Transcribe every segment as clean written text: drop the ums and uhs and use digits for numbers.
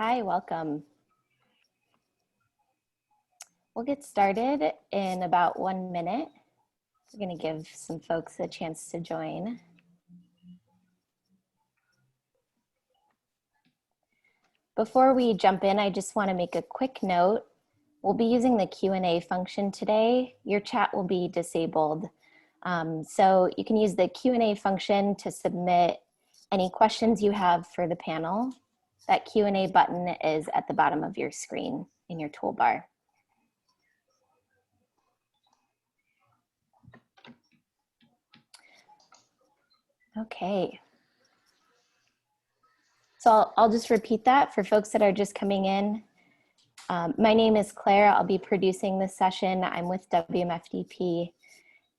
Hi, welcome. We'll get started in about 1 minute. We're going to give some folks a chance to join. Before we jump in, I just want to make a quick note. We'll be using the Q&A function today. Your chat will be disabled. So you can use the Q&A function to submit any questions you have for the panel. That Q&A button is at the bottom of your screen in your toolbar. Okay. So I'll just repeat that for folks that are just coming in. My name is Claire. I'll be producing this session. I'm with WMFDP,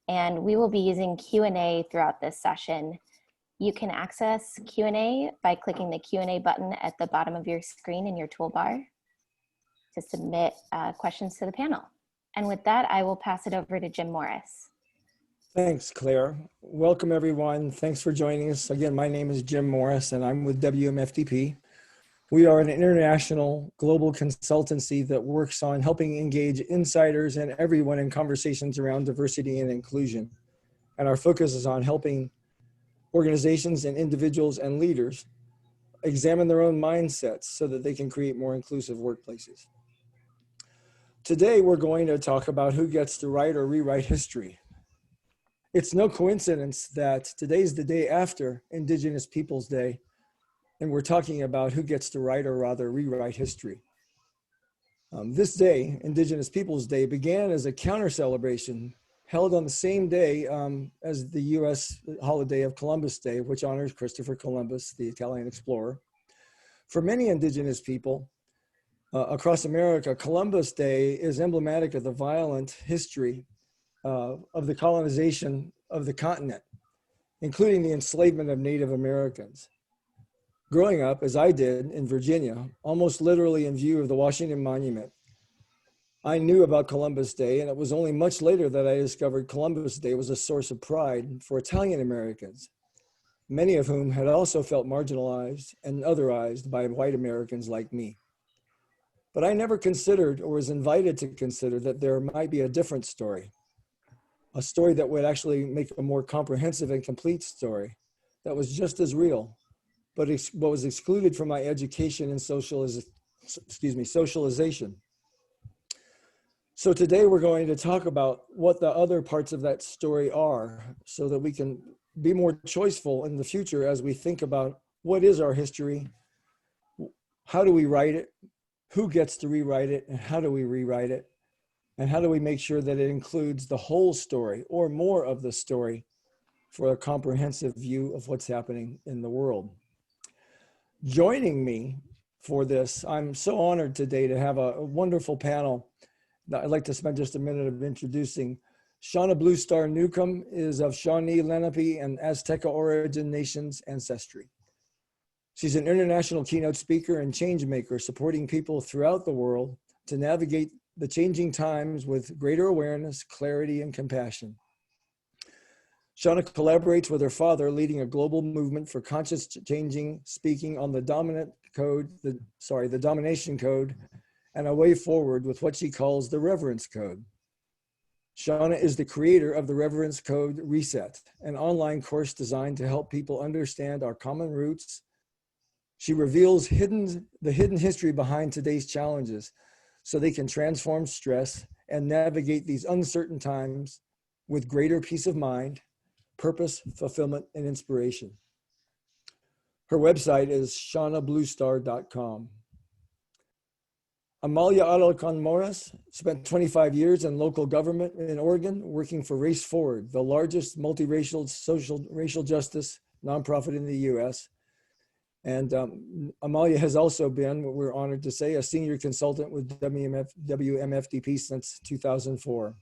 and we will be using Q&A throughout this session. You can access Q&A by clicking the Q&A button at the bottom of your screen in your toolbar to submit questions to the panel. And with that, I will pass it over to Jim Morris. Thanks, Claire. Welcome, everyone. Thanks for joining us. Again, my name is Jim Morris, and I'm with WMFDP. We are an international global consultancy that works on helping engage insiders and everyone in conversations around diversity and inclusion. And our focus is on helping organizations and individuals and leaders examine their own mindsets so that they can create more inclusive workplaces. Today, we're going to talk about who gets to write or rewrite history. It's no coincidence that today's the day after Indigenous Peoples Day, and we're talking about who gets to write or rather rewrite history. This day, Indigenous Peoples Day, began as a counter celebration held on the same day as the US holiday of Columbus Day, which honors Christopher Columbus, the Italian explorer. For many Indigenous people across America, Columbus Day is emblematic of the violent history of the colonization of the continent, including the enslavement of Native Americans. Growing up, as I did in Virginia, almost literally in view of the Washington Monument, I knew about Columbus Day, and it was only much later that I discovered Columbus Day was a source of pride for Italian Americans, many of whom had also felt marginalized and otherized by white Americans like me. But I never considered or was invited to consider that there might be a different story, a story that would actually make a more comprehensive and complete story that was just as real, but was excluded from my education and socialization. So today we're going to talk about what the other parts of that story are so that we can be more choiceful in the future as we think about what is our history, how do we write it, who gets to rewrite it, and how do we rewrite it, and how do we make sure that it includes the whole story or more of the story for a comprehensive view of what's happening in the world. Joining me for this, I'm so honored today to have a wonderful panel that I'd like to spend just a minute of introducing. Shauna Bluestar Newcomb is of Shawnee, Lenape, and Azteca origin nations ancestry. She's an international keynote speaker and change maker, supporting people throughout the world to navigate the changing times with greater awareness, clarity, and compassion. Shauna collaborates with her father, leading a global movement for conscious changing, speaking on the domination code, and a way forward with what she calls the Reverence Code. Shauna is the creator of the Reverence Code Reset, an online course designed to help people understand our common roots. She reveals the hidden history behind today's challenges so they can transform stress and navigate these uncertain times with greater peace of mind, purpose, fulfillment, and inspiration. Her website is shawnabluestar.com. Amalia Alarcón Morris spent 25 years in local government in Oregon, working for Race Forward, the largest multiracial racial justice nonprofit in the US. And Amalia has also been, what we're honored to say, a senior consultant with WMFDP since 2004.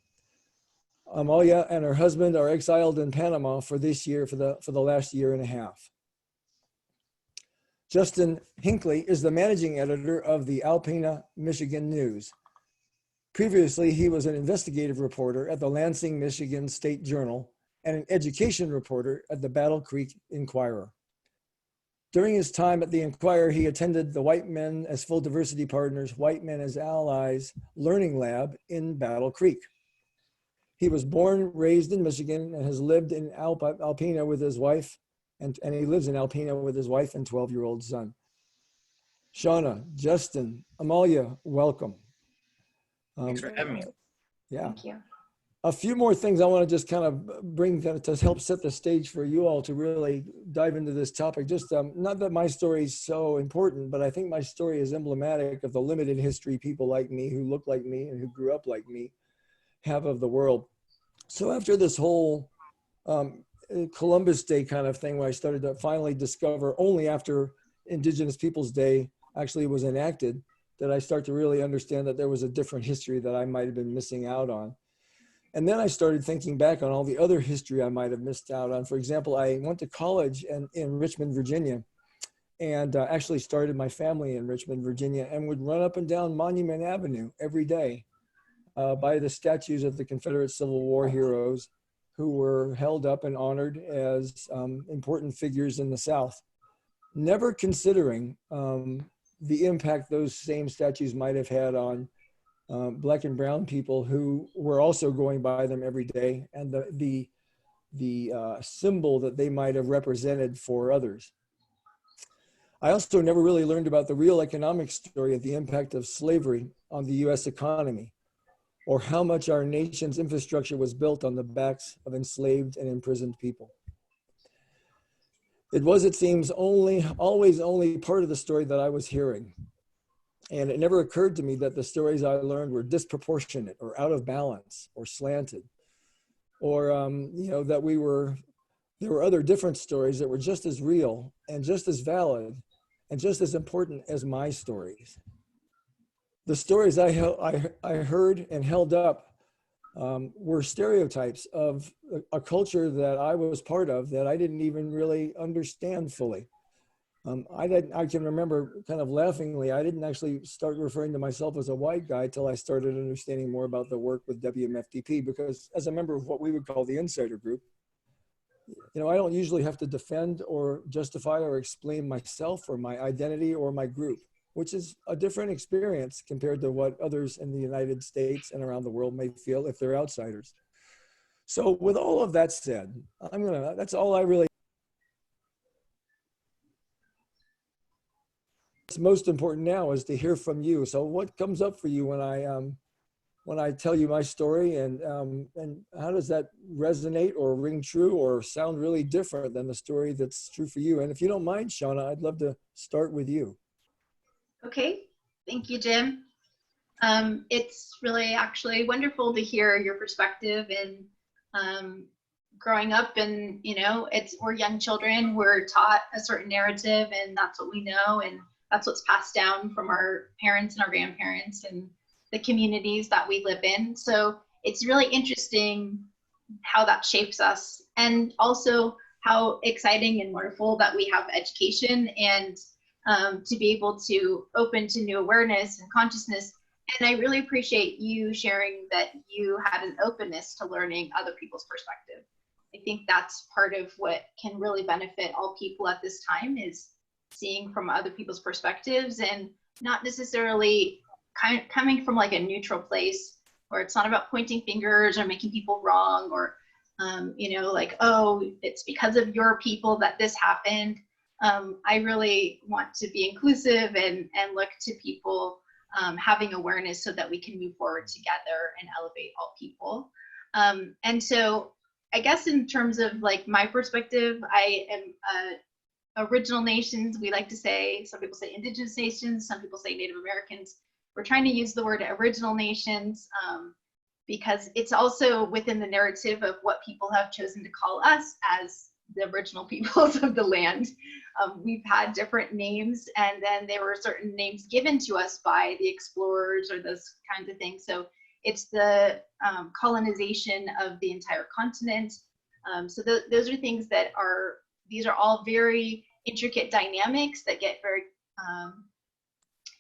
Amalia and her husband are exiled in Panama for this year, for the last year and a half. Justin Hinkley is the managing editor of the Alpena, Michigan News. Previously, he was an investigative reporter at the Lansing, Michigan State Journal and an education reporter at the Battle Creek Inquirer. During his time at the Enquirer, he attended the White Men as Full Diversity Partners, White Men as Allies Learning Lab in Battle Creek. He was born, raised in Michigan, and has lived in Alpena with his wife, and he lives in Alpena with his wife and 12-year-old son. Shauna, Justin, Amalia, welcome. Thanks for having me. Yeah. Thank you. A few more things I want to just kind of bring to help set the stage for you all to really dive into this topic. Just not that my story is so important, but I think my story is emblematic of the limited history people like me, who look like me and who grew up like me, have of the world. So after this whole Columbus Day kind of thing, where I started to finally discover, only after Indigenous Peoples Day actually was enacted, that I start to really understand that there was a different history that I might have been missing out on. And then I started thinking back on all the other history I might have missed out on. For example, I went to college in Richmond, Virginia, and actually started my family in Richmond, Virginia, and would run up and down Monument Avenue every day by the statues of the Confederate Civil War heroes who were held up and honored as important figures in the South, never considering the impact those same statues might have had on Black and brown people who were also going by them every day, and the symbol that they might have represented for others. I also never really learned about the real economic story of the impact of slavery on the US economy, or how much our nation's infrastructure was built on the backs of enslaved and imprisoned people. It was, it seems, always only part of the story that I was hearing. And it never occurred to me that the stories I learned were disproportionate or out of balance or slanted, or that there were other different stories that were just as real and just as valid and just as important as my stories. The stories I heard and held up were stereotypes of a culture that I was part of that I didn't even really understand fully. I can remember kind of laughingly, I didn't actually start referring to myself as a white guy till I started understanding more about the work with WMFDP, because as a member of what we would call the insider group, I don't usually have to defend or justify or explain myself or my identity or my group, which is a different experience compared to what others in the United States and around the world may feel if they're outsiders. So with all of that said, that's all I really. What's most important now is to hear from you. So what comes up for you when I tell you my story, and how does that resonate or ring true or sound really different than the story that's true for you? And if you don't mind, Shauna, I'd love to start with you. Okay, thank you, Jim. It's really actually wonderful to hear your perspective, and growing up, and we're young children, we're taught a certain narrative, and that's what we know, and that's what's passed down from our parents and our grandparents and the communities that we live in. So it's really interesting how that shapes us, and also how exciting and wonderful that we have education and to be able to open to new awareness and consciousness. And I really appreciate you sharing that you had an openness to learning other people's perspective. I think that's part of what can really benefit all people at this time, is seeing from other people's perspectives, and not necessarily coming from like a neutral place where it's not about pointing fingers or making people wrong, or like, oh, it's because of your people that this happened. I really want to be inclusive and look to people having awareness so that we can move forward together and elevate all people. And so I guess in terms of like my perspective, I am original nations, we like to say. Some people say indigenous nations, some people say Native Americans. We're trying to use the word original nations because it's also within the narrative of what people have chosen to call us as the original peoples of the land. We've had different names, and then there were certain names given to us by the explorers or those kinds of things. So it's the colonization of the entire continent. So those are things that these are all very intricate dynamics that get very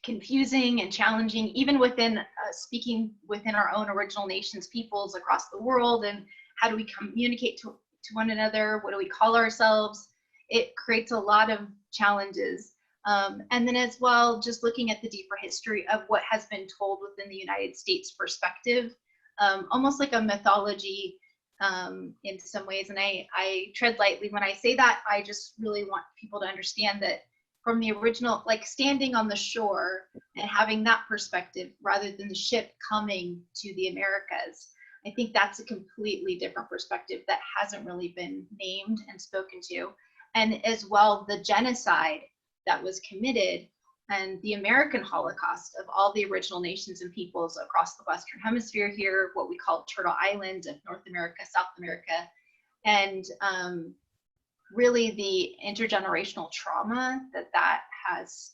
confusing and challenging, even within speaking within our own original nations, peoples across the world. And how do we communicate to one another? What do we call ourselves? It creates a lot of challenges. And then as well, just looking at the deeper history of what has been told within the United States perspective, almost like a mythology in some ways. And I tread lightly when I say that. I just really want people to understand that from the original, like standing on the shore and having that perspective rather than the ship coming to the Americas, I think that's a completely different perspective that hasn't really been named and spoken to. And as well, the genocide that was committed and the American Holocaust of all the original nations and peoples across the Western Hemisphere here, what we call Turtle Island of North America, South America, and really the intergenerational trauma that has,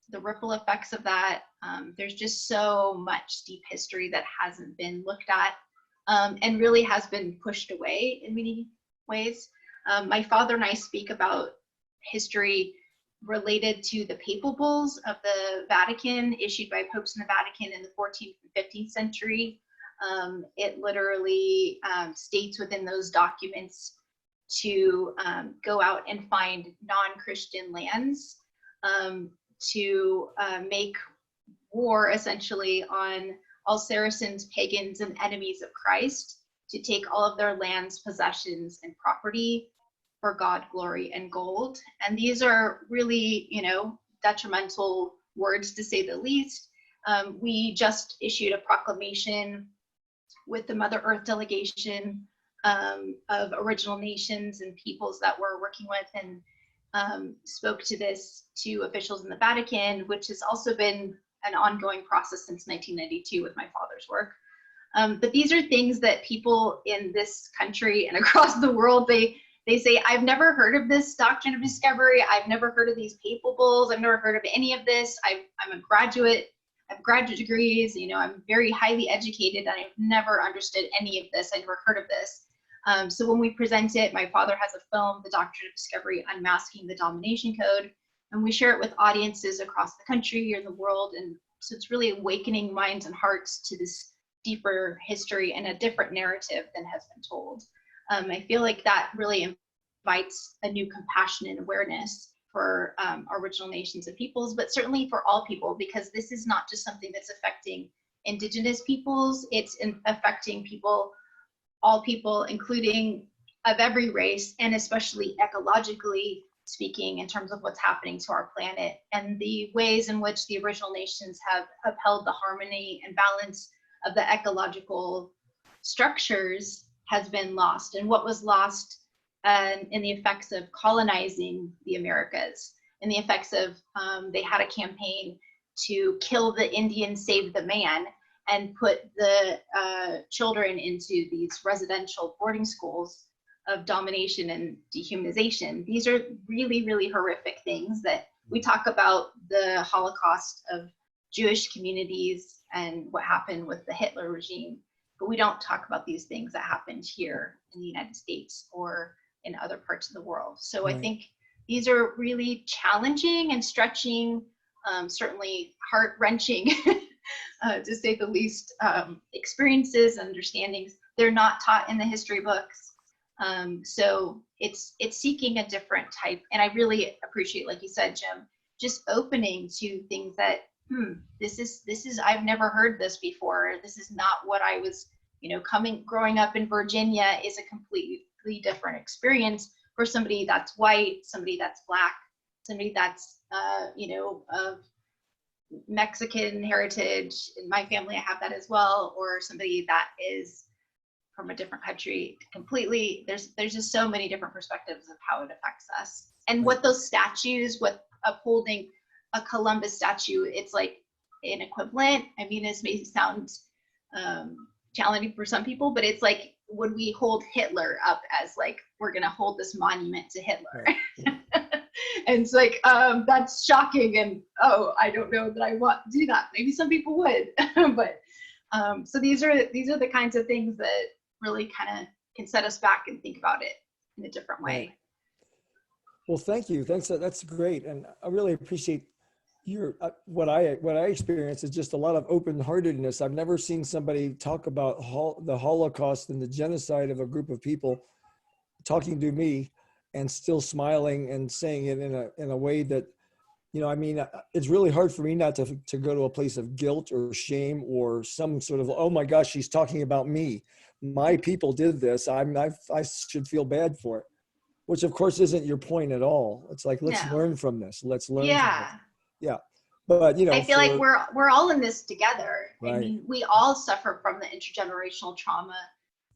the ripple effects of that. There's just so much deep history that hasn't been looked at and really has been pushed away in many ways. My father and I speak about history related to the papal bulls of the Vatican issued by popes in the Vatican in the 14th and 15th century. It literally states within those documents to go out and find non-Christian lands to make war essentially on all Saracens, pagans, and enemies of Christ, to take all of their lands, possessions, and property for God, glory, and gold. And these are really, you know, detrimental words to say the least. We just issued a proclamation with the Mother Earth delegation of original nations and peoples that we're working with, and spoke to this to officials in the Vatican, which has also been an ongoing process since 1992 with my father's work. But these are things that people in this country and across the world, they say, I've never heard of this doctrine of discovery. I've never heard of these papal bulls. I've never heard of any of this. I'm a graduate. I have graduate degrees. You know, I'm very highly educated, and I've never understood any of this. I never heard of this. So when we present it, my father has a film, The Doctrine of Discovery, Unmasking the Domination Code, and we share it with audiences across the country or the world. And so it's really awakening minds and hearts to this deeper history and a different narrative than has been told. I feel like that really invites a new compassion and awareness for original nations and peoples, but certainly for all people, because this is not just something that's affecting Indigenous peoples, it's affecting people, all people, including of every race, and especially ecologically speaking, in terms of what's happening to our planet and the ways in which the original nations have upheld the harmony and balance of the ecological structures has been lost. And what was lost in the effects of colonizing the Americas, and the effects of, they had a campaign to kill the Indian, save the man, and put the children into these residential boarding schools of domination and dehumanization. These are really, really horrific things that we talk about, the Holocaust of Jewish communities and what happened with the Hitler regime, but we don't talk about these things that happened here in the United States or in other parts of the world. So I think these are really challenging and stretching, certainly heart-wrenching, to say the least, experiences, understandings. They're not taught in the history books. So it's seeking a different type. And I really appreciate, like you said, Jim, just opening to things that, this is, I've never heard this before. This is not what I was, you know, growing up in Virginia is a completely different experience for somebody that's white, somebody that's Black, somebody that's, you know, of Mexican heritage. In my family, I have that as well, or somebody that is from a different country completely. There's just so many different perspectives of how it affects us. And what those statues, what upholding a Columbus statue, it's like an equivalent. I mean, this may sound challenging for some people, but it's like, would we hold Hitler up as like, we're gonna hold this monument to Hitler? Right. And it's like, that's shocking, and oh, I don't know that I want to do that. Maybe some people would, but so these are the kinds of things that really kind of can set us back and think about it in a different way. Well, thank you. Thanks. That's great, and I really appreciate your what I experience is just a lot of open-heartedness. I've never seen somebody talk about the Holocaust and the genocide of a group of people talking to me and still smiling and saying it in a way that, you know, I mean, it's really hard for me not to go to a place of guilt or shame or some sort of, oh my gosh, she's talking about me. My people did this. I should feel bad for it, which of course isn't your point at all. It's like, let's No. learn from this. Let's learn from Yeah. this. Yeah. But, you know, I feel like we're all in this together. Right. I mean, we all suffer from the intergenerational trauma,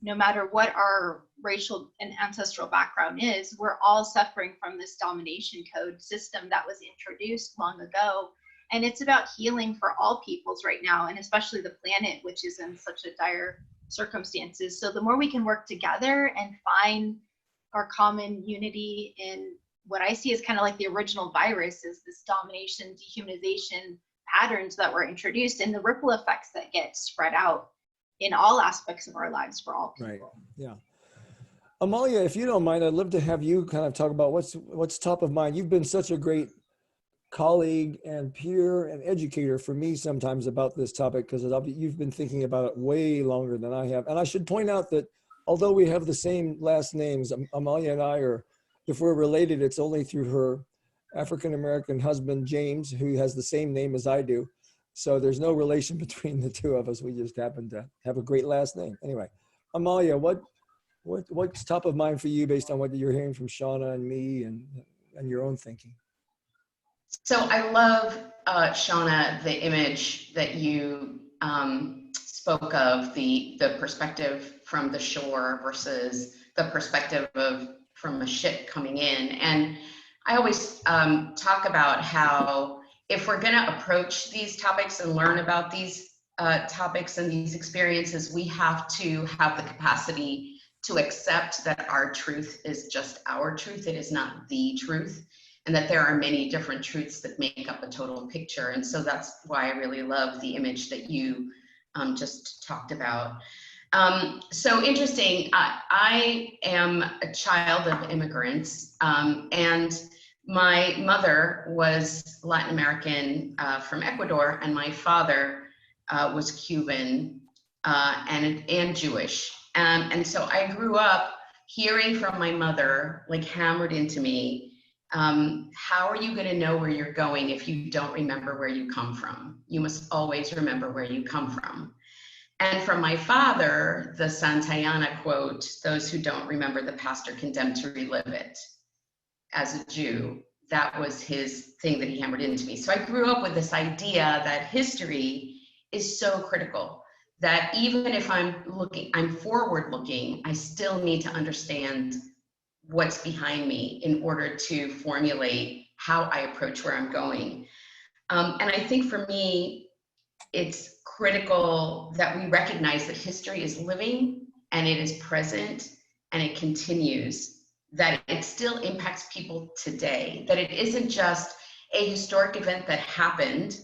no matter what our racial and ancestral background is. We're all suffering from this domination code system that was introduced long ago. And it's about healing for all peoples right now, and especially the planet, which is in such a dire circumstances. So the more we can work together and find our common unity in what I see as kind of like the original virus, is this domination, dehumanization patterns that were introduced, and the ripple effects that get spread out in all aspects of our lives for all people. Right. Yeah. Amalia, if you don't mind, I'd love to have you kind of talk about what's top of mind. You've been such a great colleague and peer and educator for me sometimes about this topic, because you've been thinking about it way longer than I have. And I should point out that although we have the same last names, Amalia and I are, if we're related, it's only through her African-American husband, James, who has the same name as I do. So there's no relation between the two of us. We just happen to have a great last name. Anyway, Amalia, what's top of mind for you based on what you're hearing from Shauna and me and your own thinking? So I love, Shauna, the image that you spoke of, the perspective from the shore versus the perspective from a ship coming in. And I always talk about how if we're going to approach these topics and learn about these topics and these experiences, we have to have the capacity to accept that our truth is just our truth. It is not the truth, and that there are many different truths that make up a total picture. And so that's why I really love the image that you just talked about. So interesting, I am a child of immigrants, and my mother was Latin American from Ecuador, and my father was Cuban and Jewish. And so I grew up hearing from my mother, like hammered into me, how are you going to know where you're going if you don't remember where you come from? You must always remember where you come from. And from my father, the Santayana quote, those who don't remember the past are condemned to relive it. As a Jew, that was his thing that he hammered into me. So I grew up with this idea that history is so critical, that even if I'm forward looking, I still need to understand what's behind me in order to formulate how I approach where I'm going. And I think for me, it's critical that we recognize that history is living and it is present and it continues, that it still impacts people today, that it isn't just a historic event that happened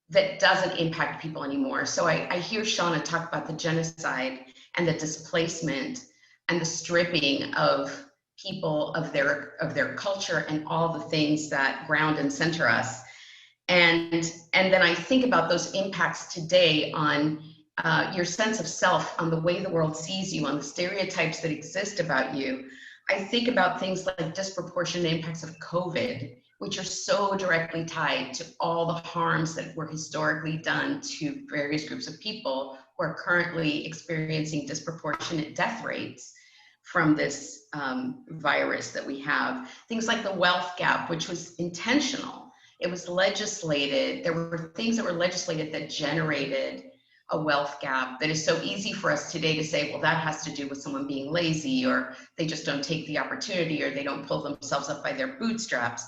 that doesn't impact people anymore. So I hear Shauna talk about the genocide and the displacement and the stripping of people of their culture and all the things that ground and center us. And then I think about those impacts today on your sense of self, on the way the world sees you, on the stereotypes that exist about you. I think about things like disproportionate impacts of COVID, which are so directly tied to all the harms that were historically done to various groups of people who are currently experiencing disproportionate death rates from this virus that we have. Things like the wealth gap, which was intentional. It was legislated. There were things that were legislated that generated a wealth gap that is so easy for us today to say, well, that has to do with someone being lazy, or they just don't take the opportunity, or they don't pull themselves up by their bootstraps.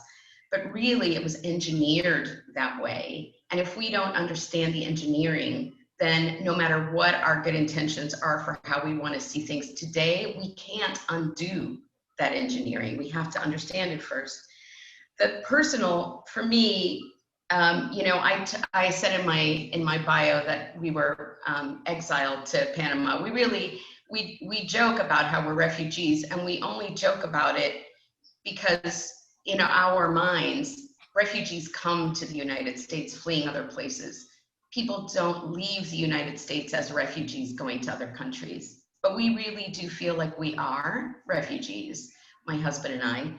But really, it was engineered that way. And if we don't understand the engineering, then no matter what our good intentions are for how we want to see things today, we can't undo that engineering. We have to understand it first. The personal, for me, I said in my bio that we were exiled to Panama. We joke about how we're refugees, and we only joke about it because in our minds, refugees come to the United States fleeing other places. People don't leave the United States as refugees going to other countries, but we really do feel like we are refugees. my husband and I.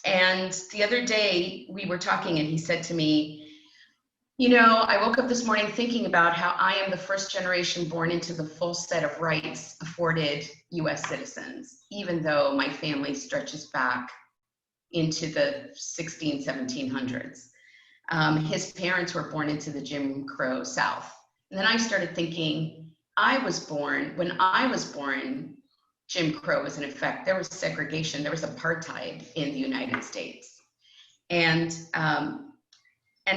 And the other day we were talking and he said to me, you know, I woke up this morning thinking about how I am the first generation born into the full set of rights afforded US citizens, even though my family stretches back into the 1700s. His parents were born into the Jim Crow South. And then I started thinking, when I was born, Jim Crow was in effect. There was segregation, there was apartheid in the United States. And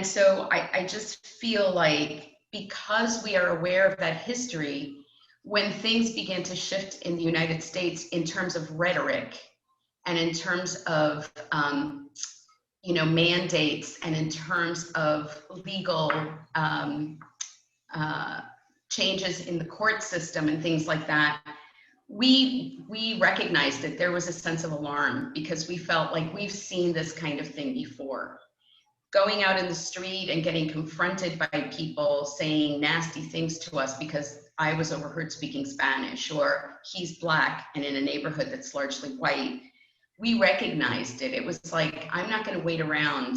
so I just feel like because we are aware of that history, when things began to shift in the United States in terms of rhetoric and in terms of mandates and in terms of legal changes in the court system and things like that, we recognized that there was a sense of alarm because we felt like we've seen this kind of thing before. Going out in the street and getting confronted by people saying nasty things to us because I was overheard speaking Spanish, or he's Black and in a neighborhood that's largely white. We recognized it. It was like, I'm not going to wait around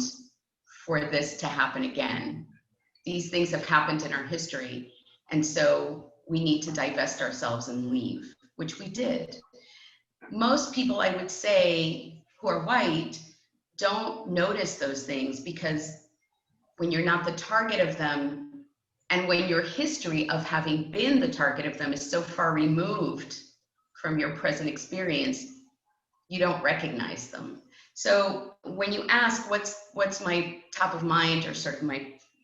for this to happen again. These things have happened in our history. And so we need to divest ourselves and leave, which we did. Most people, I would say, who are white, don't notice those things because when you're not the target of them, and when your history of having been the target of them is so far removed from your present experience, you don't recognize them. So when you ask what's my top of mind, or sort of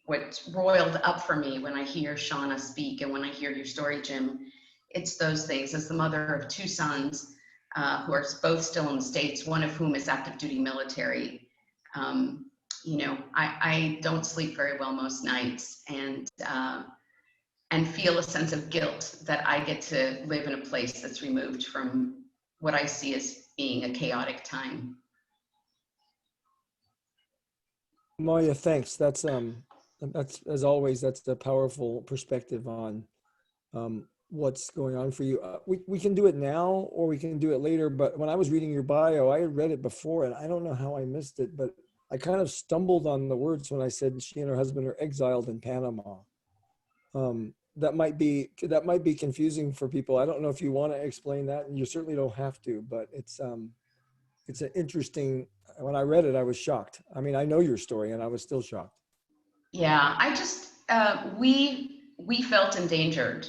what's roiled up for me when I hear Shauna speak and when I hear your story, Jim, it's those things. As the mother of two sons who are both still in the States, one of whom is active duty military, I don't sleep very well most nights and feel a sense of guilt that I get to live in a place that's removed from what I see as being a chaotic time. Amalia, thanks. That's as always, that's the powerful perspective on what's going on for you. We can do it now or we can do it later, but when I was reading your bio, I had read it before and I don't know how I missed it, but I kind of stumbled on the words when I said she and her husband are exiled in Panama. That might be confusing for people. I don't know if you want to explain that, and you certainly don't have to, but it's an interesting, when I read it, I was shocked. I mean, I know your story and I was still shocked. Yeah, I just, we felt endangered.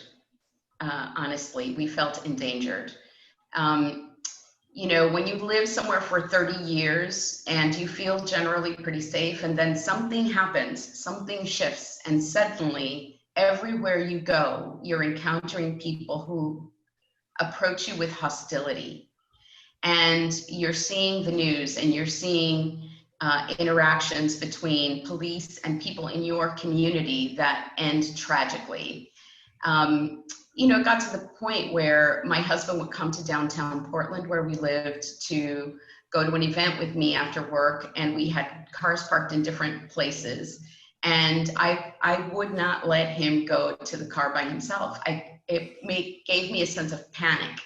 Honestly, we felt endangered. When you live somewhere for 30 years and you feel generally pretty safe, and then something happens, something shifts, and suddenly everywhere you go, you're encountering people who approach you with hostility. And you're seeing the news and you're seeing interactions between police and people in your community that end tragically. It got to the point where my husband would come to downtown Portland, where we lived, to go to an event with me after work, and we had cars parked in different places. And I would not let him go to the car by himself. It gave me a sense of panic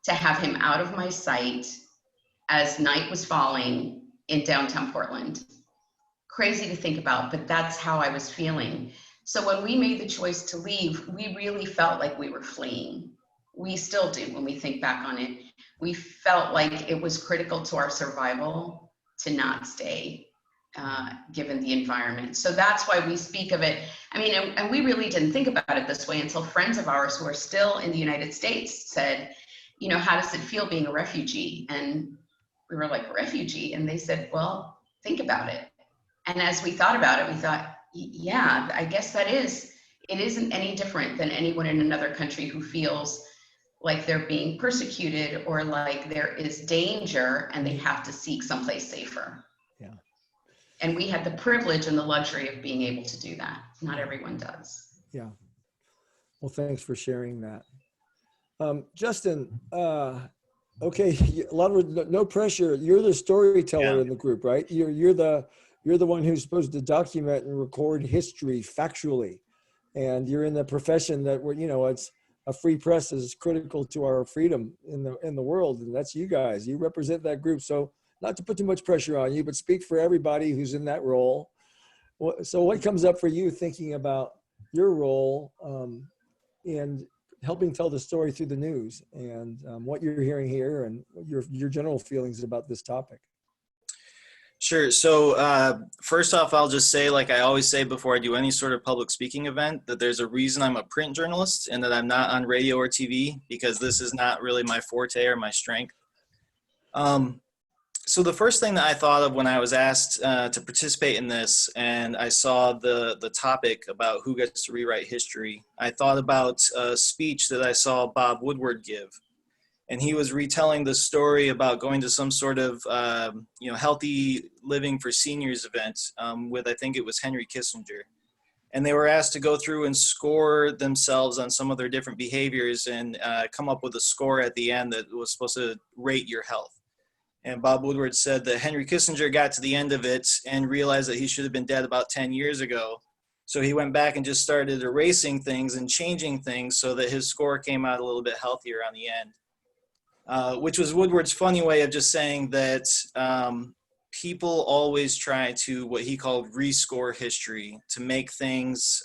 to have him out of my sight as night was falling in downtown Portland. Crazy to think about, but that's how I was feeling. So when we made the choice to leave, we really felt like we were fleeing. We still do when we think back on it. We felt like it was critical to our survival to not stay, given the environment. So that's why we speak of it. I mean, and we really didn't think about it this way until friends of ours who are still in the United States said, how does it feel being a refugee? And we were like, refugee? And they said, well, think about it. And as we thought about it, we thought, yeah, I guess it isn't any different than anyone in another country who feels like they're being persecuted or like there is danger and they have to seek someplace safer. Yeah. And we had the privilege and the luxury of being able to do that. Not everyone does. Yeah. Well, thanks for sharing that. Justin, okay, a lot of no pressure. You're the storyteller in the group, right? You're the one who's supposed to document and record history factually, and you're in the profession that a free press is critical to our freedom in the world, and that's you guys. You represent that group. So not to put too much pressure on you, but speak for everybody who's in that role. So what comes up for you thinking about your role in helping tell the story through the news, and what you're hearing here, and your general feelings about this topic? Sure. So first off, I'll just say, like I always say before I do any sort of public speaking event, that there's a reason I'm a print journalist and that I'm not on radio or TV, because this is not really my forte or my strength. So the first thing that I thought of when I was asked to participate in this, and I saw the topic about who gets to rewrite history, I thought about a speech that I saw Bob Woodward give. And he was retelling the story about going to some sort of, healthy living for seniors event with, I think it was Henry Kissinger. And they were asked to go through and score themselves on some of their different behaviors and come up with a score at the end that was supposed to rate your health. And Bob Woodward said that Henry Kissinger got to the end of it and realized that he should have been dead about 10 years ago. So he went back and just started erasing things and changing things so that his score came out a little bit healthier on the end. Which was Woodward's funny way of just saying that people always try to, what he called, rescore history to make things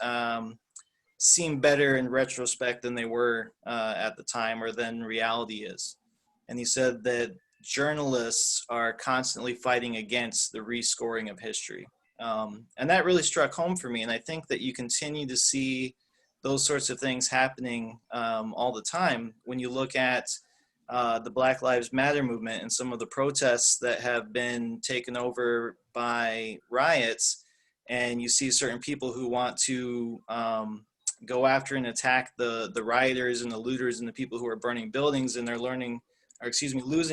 seem better in retrospect than they were at the time, or than reality is. And he said that journalists are constantly fighting against the rescoring of history. And that really struck home for me. And I think that you continue to see those sorts of things happening all the time when you look at the Black Lives Matter movement and some of the protests that have been taken over by riots, and you see certain people who want to go after and attack the rioters and the looters and the people who are burning buildings, and they're losing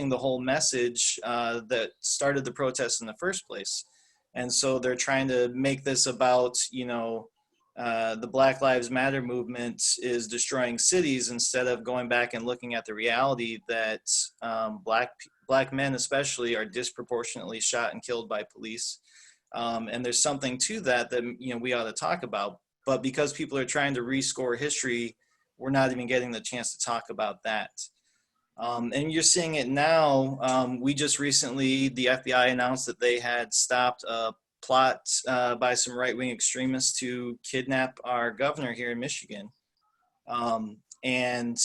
the whole message that started the protests in the first place. And so they're trying to make this about, the Black Lives Matter movement is destroying cities, instead of going back and looking at the reality that black men especially are disproportionately shot and killed by police. And there's something to that we ought to talk about. But because people are trying to rescore history, we're not even getting the chance to talk about that. And you're seeing it now. We just recently, the FBI announced that they had stopped a plot by some right-wing extremists to kidnap our governor here in Michigan. And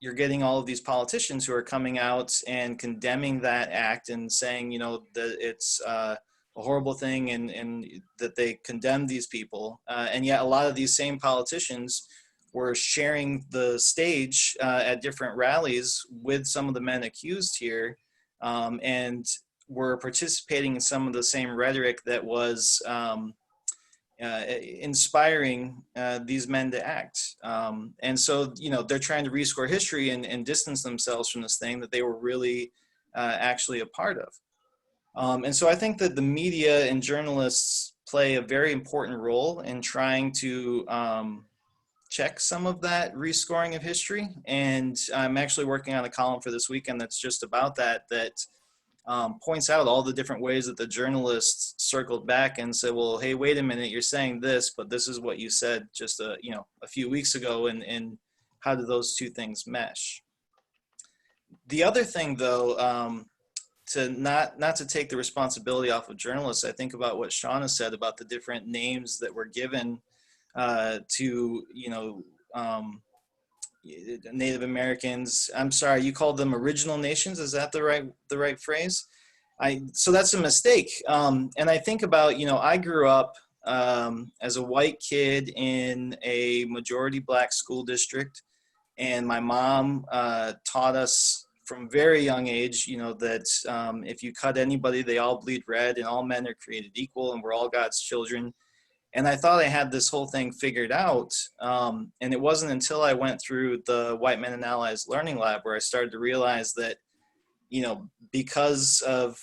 you're getting all of these politicians who are coming out and condemning that act and saying, that it's a horrible thing, and that they condemn these people. And yet a lot of these same politicians were sharing the stage at different rallies with some of the men accused here, and were participating in some of the same rhetoric that was inspiring these men to act. And so, they're trying to rescore history and distance themselves from this thing that they were really actually a part of. And so I think that the media and journalists play a very important role in trying to check some of that rescoring of history. And I'm actually working on a column for this weekend that's just about that points out all the different ways that the journalists circled back and said, well, hey, wait a minute, you're saying this, but this is what you said just a few weeks ago, and how do those two things mesh? The other thing, though, to not to take the responsibility off of journalists, I think about what Shauna said about the different names that were given to Native Americans. I'm sorry, you called them original nations. Is that the right phrase? So that's a mistake. And I think about, I grew up as a white kid in a majority Black school district, and my mom taught us from very young age, that if you cut anybody, they all bleed red, and all men are created equal, and we're all God's children. And I thought I had this whole thing figured out. And it wasn't until I went through the White Men and Allies Learning Lab where I started to realize that, because of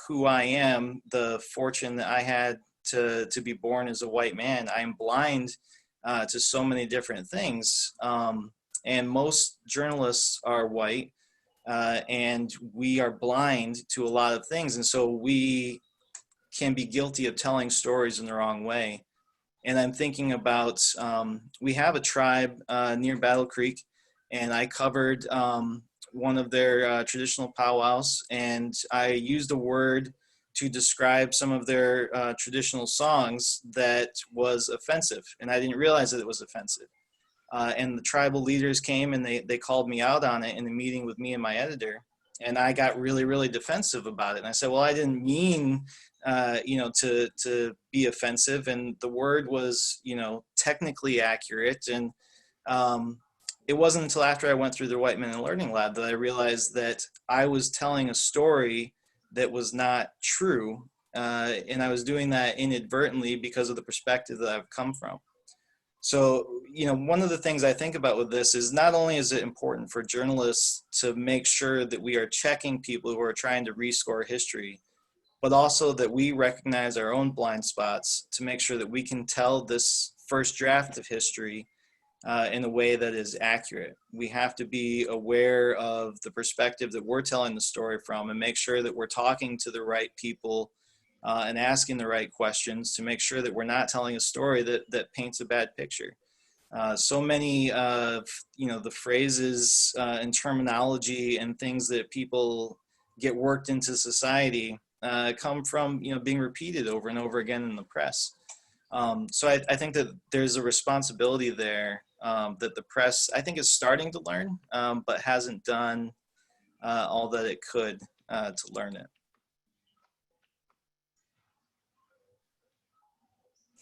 who I am, the fortune that I had to be born as a white man, I'm blind to so many different things. And most journalists are white, and we are blind to a lot of things. And so we can be guilty of telling stories in the wrong way. And I'm thinking about, we have a tribe near Battle Creek and I covered one of their traditional powwows, and I used a word to describe some of their traditional songs that was offensive, and I didn't realize that it was offensive. And the tribal leaders came and they called me out on it in a meeting with me and my editor, and I got really, really defensive about it. And I said, well, I didn't mean, to be offensive, and the word was, technically accurate. And it wasn't until after I went through the White Men in Learning Lab that I realized that I was telling a story that was not true. And I was doing that inadvertently because of the perspective that I've come from. So, one of the things I think about with this is not only is it important for journalists to make sure that we are checking people who are trying to rescore history, but also that we recognize our own blind spots to make sure that we can tell this first draft of history in a way that is accurate. We have to be aware of the perspective that we're telling the story from and make sure that we're talking to the right people and asking the right questions to make sure that we're not telling a story that paints a bad picture. So many of the phrases and terminology and things that people get worked into society come from being repeated over and over again in the press. So I think that there's a responsibility there that the press, I think, is starting to learn, but hasn't done all that it could to learn it.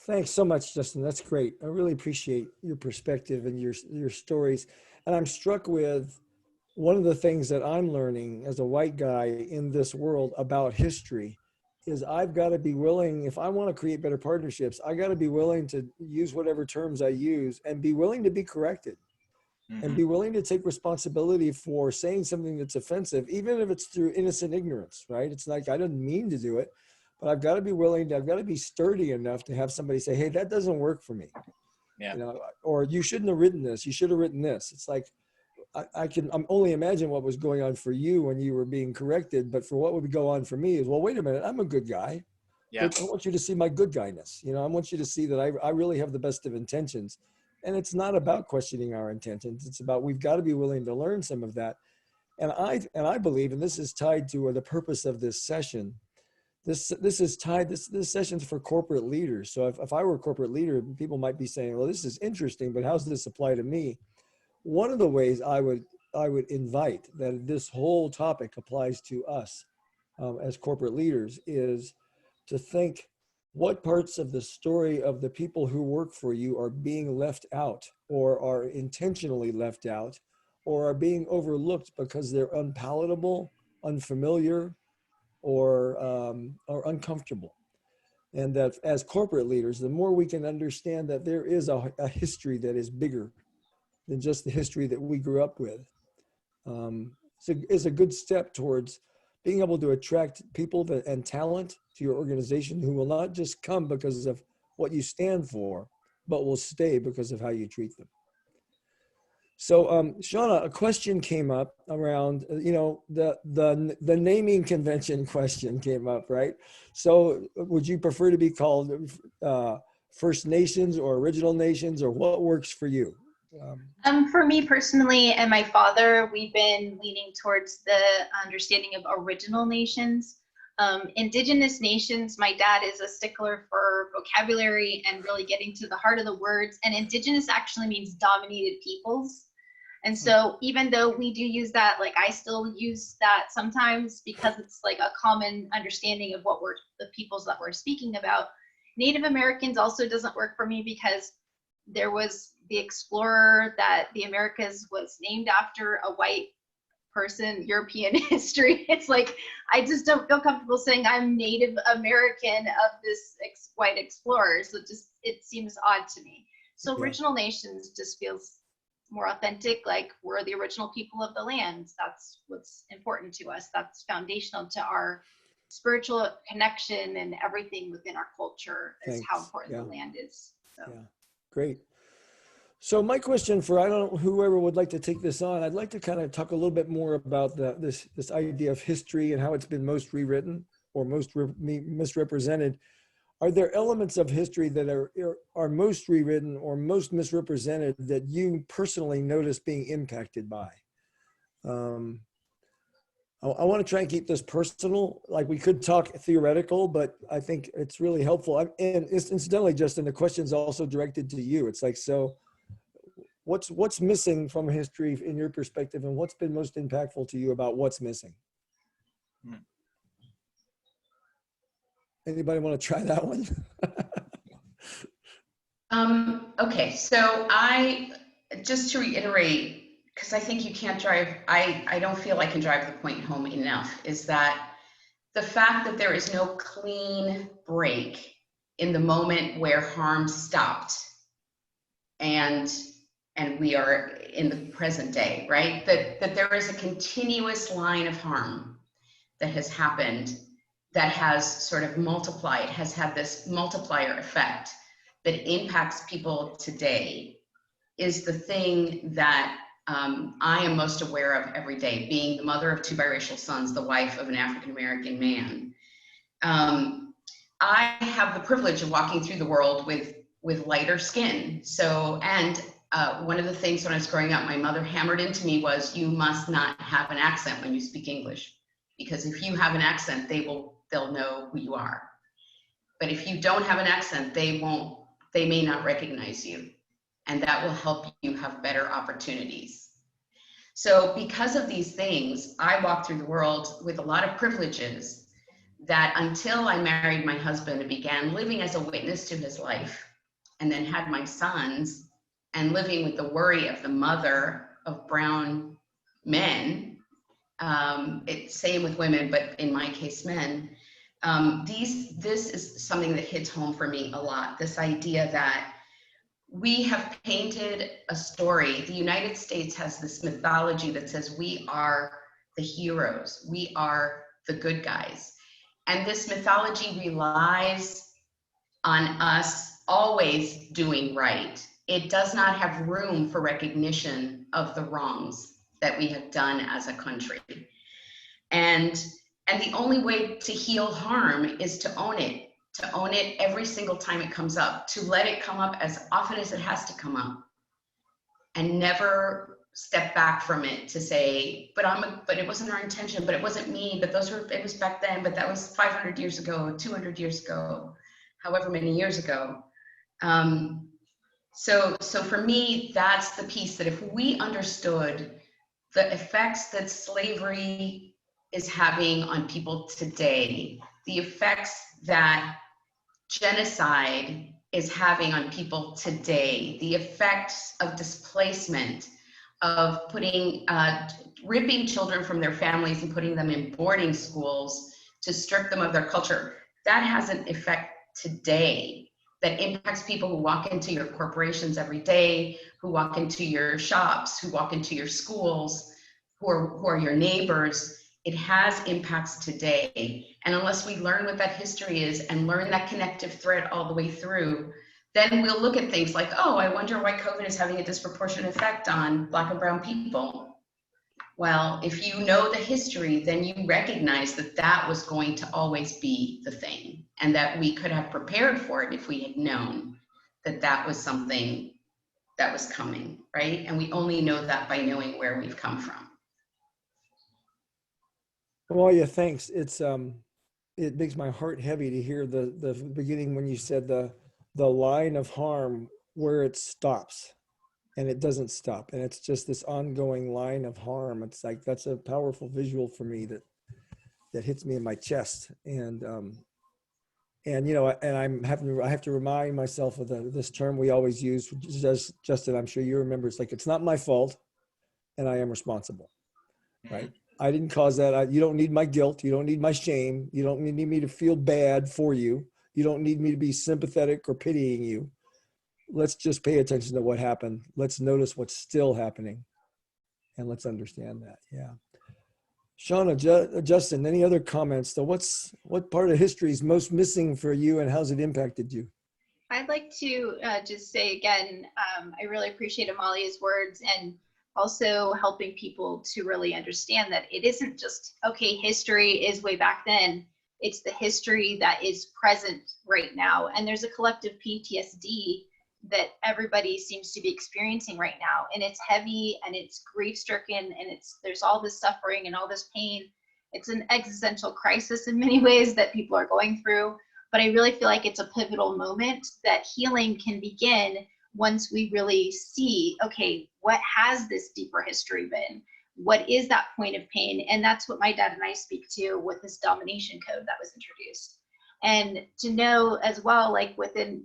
Thanks so much, Justin. That's great. I really appreciate your perspective and your stories. And I'm struck with one of the things that I'm learning as a white guy in this world about history is I've got to be willing, if I want to create better partnerships, I got to be willing to use whatever terms I use and be willing to be corrected and be willing to take responsibility for saying something that's offensive, even if it's through innocent ignorance, right? It's like, I didn't mean to do it, but I've got to be willing to, I've got to be sturdy enough to have somebody say, hey, that doesn't work for me. Yeah. Or you shouldn't have written this. You should have written this. It's like, I'm only imagine what was going on for you when you were being corrected, but for what would go on for me is, well, wait a minute, I'm a good guy. Yeah. I want you to see my good guyness. I want you to see that I really have the best of intentions. And it's not about questioning our intentions. It's about, we've got to be willing to learn some of that. And I believe, and this is tied to the purpose of this session. This is tied, this session's for corporate leaders. So if I were a corporate leader, people might be saying, well, this is interesting, but how does this apply to me? One of the ways I would invite that this whole topic applies to us as corporate leaders is to think what parts of the story of the people who work for you are being left out or are intentionally left out or are being overlooked because they're unpalatable, unfamiliar, or uncomfortable. And that as corporate leaders, the more we can understand that there is a history that is bigger than just the history that we grew up with, is a good step towards being able to attract people and talent to your organization who will not just come because of what you stand for, but will stay because of how you treat them. So, Shauna, a question came up around, the naming convention question came up, right? So would you prefer to be called First Nations or Original Nations, or what works for you? For me personally and my father, we've been leaning towards the understanding of original nations. Indigenous nations, my dad is a stickler for vocabulary and really getting to the heart of the words. And indigenous actually means dominated peoples. And so even though we do use that, like I still use that sometimes because it's like a common understanding of what the peoples that we're speaking about. Native Americans also doesn't work for me because there was the explorer that the Americas was named after a white person, European history. It's like, I just don't feel comfortable saying I'm Native American of this white explorer. So it seems odd to me. So original nations just feels more authentic, like we're the original people of the land. That's what's important to us. That's foundational to our spiritual connection and everything within our culture is how important the land is. So. Yeah, great. So my question for, I don't know, whoever would like to take this on, I'd like to kind of talk a little bit more about this idea of history and how it's been most rewritten or most misrepresented. are there elements of history that are most rewritten or most misrepresented that you personally notice being impacted by? I want to try and keep this personal. Like, we could talk theoretical, but I think it's really helpful. And it's, incidentally, Justin, the question's also directed to you. It's like, so what's missing from history in your perspective, and what's been most impactful to you about what's missing? Anybody want to try that one? Okay, so just to reiterate, because I think you can't drive, I don't feel I can drive the point home enough, is that the fact that there is no clean break in the moment where harm stopped and we are in the present day, right? That there is a continuous line of harm that has happened that has sort of multiplied, has had this multiplier effect that impacts people today, is the thing that I am most aware of every day, being the mother of 2 biracial sons, the wife of an African-American man. I have the privilege of walking through the world with lighter skin. So, and one of the things when I was growing up, my mother hammered into me was, you must not have an accent when you speak English, because if you have an accent, they'll know who you are. But if you don't have an accent, they may not recognize you. And that will help you have better opportunities. So because of these things, I walk through the world with a lot of privileges that until I married my husband and began living as a witness to his life, and then had my sons and living with the worry of the mother of brown men, same with women, but in my case, men, this is something that hits home for me a lot. This idea that we have painted a story. The United States has this mythology that says we are the heroes, we are the good guys. And this mythology relies on us always doing right. It does not have room for recognition of the wrongs that we have done as a country. And the only way to heal harm is to own it every single time it comes up, to let it come up as often as it has to come up, and never step back from it to say, but it wasn't our intention, but it wasn't me, but it was back then, but that was 500 years ago, 200 years ago, however many years ago. So for me, that's the piece, that if we understood the effects that slavery is having on people today, the effects that genocide is having on people today, the effects of displacement, of ripping children from their families and putting them in boarding schools to strip them of their culture, that has an effect today that impacts people who walk into your corporations every day, who walk into your shops, who walk into your schools, who are your neighbors. It has impacts today. And unless we learn what that history is and learn that connective thread all the way through, then we'll look at things like, oh, I wonder why COVID is having a disproportionate effect on Black and brown people. Well, if you know the history, then you recognize that that was going to always be the thing, and that we could have prepared for it if we had known that that was something that was coming, right? And we only know that by knowing where we've come from. Amalia, thanks. It makes my heart heavy to hear the beginning when you said the line of harm where it stops, and it doesn't stop, and it's just this ongoing line of harm. It's like, that's a powerful visual for me that hits me in my chest, and you know, and I have to remind myself of this term we always use, Justin, I'm sure you remember. It's like, it's not my fault, and I am responsible, right? I didn't cause that. You don't need my guilt. You don't need my shame. You don't need me to feel bad for you. You don't need me to be sympathetic or pitying you. Let's just pay attention to what happened. Let's notice what's still happening, and let's understand that. Yeah. Shauna, Justin, any other comments? So what part of history is most missing for you, and how's it impacted you? I'd like to just say again, I really appreciate Amalia's words, and also helping people to really understand that it isn't just, okay, history is way back then. It's the history that is present right now. And there's a collective PTSD that everybody seems to be experiencing right now. And it's heavy and it's grief stricken and there's all this suffering and all this pain. It's an existential crisis in many ways that people are going through. But I really feel like it's a pivotal moment that healing can begin once we really see, okay, what has this deeper history been? What is that point of pain? And that's what my dad and I speak to with this domination code that was introduced. And to know as well, like within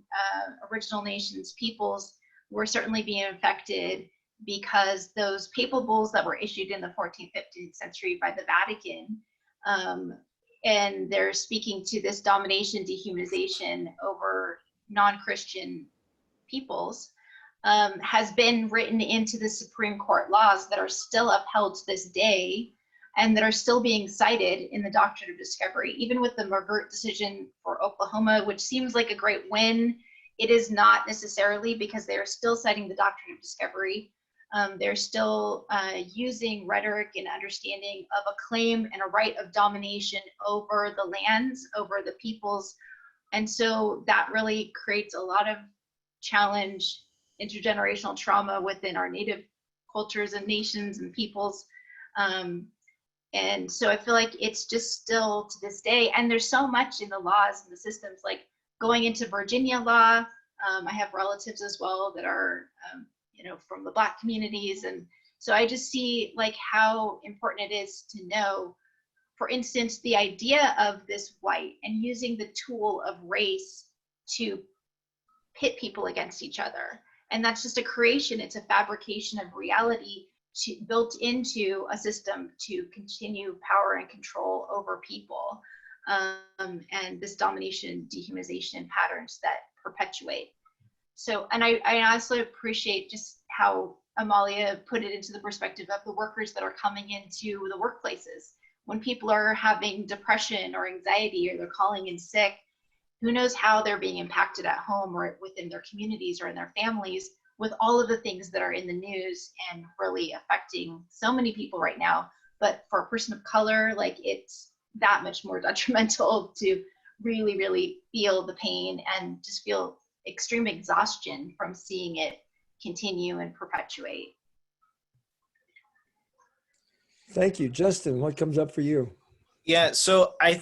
original nations, peoples were certainly being affected because those papal bulls that were issued in the 14th, 15th century by the Vatican, and they're speaking to this domination, dehumanization over non-Christian peoples, has been written into the Supreme Court laws that are still upheld to this day and that are still being cited in the Doctrine of Discovery. Even with the McGirt decision for Oklahoma, which seems like a great win, it is not necessarily, because they are still citing the Doctrine of Discovery. They're still using rhetoric and understanding of a claim and a right of domination over the lands, over the peoples. And so that really creates a lot of challenge, intergenerational trauma within our native cultures and nations and peoples. And so I feel like it's just still to this day, and there's so much in the laws and the systems, like going into Virginia law. I have relatives as well that are, from the Black communities. And so I just see like how important it is to know, for instance, the idea of this white and using the tool of race to pit people against each other. And that's just a creation. It's a fabrication of reality built into a system to continue power and control over people, and this domination, dehumanization patterns that perpetuate. So, and I also appreciate just how Amalia put it into the perspective of the workers that are coming into the workplaces. When people are having depression or anxiety, or they're calling in sick, who knows how they're being impacted at home or within their communities or in their families with all of the things that are in the news and really affecting so many people right now. But for a person of color, like, it's that much more detrimental to really, really feel the pain and just feel extreme exhaustion from seeing it continue and perpetuate. Thank you. Justin, what comes up for you? Yeah, so I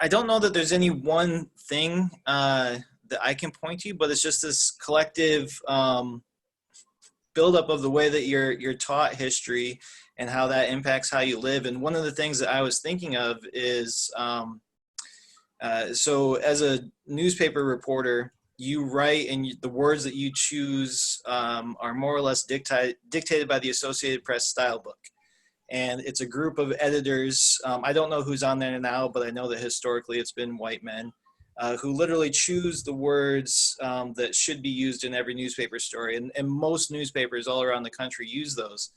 don't know that there's any one thing that I can point to, but it's just this collective buildup of the way that you're taught history and how that impacts how you live. And one of the things that I was thinking of is, so as a newspaper reporter, you write, and the words that you choose are more or less dictated by the Associated Press style book. And it's a group of editors. I don't know who's on there now, but I know that historically it's been white men who literally choose the words that should be used in every newspaper story. And most newspapers all around the country use those.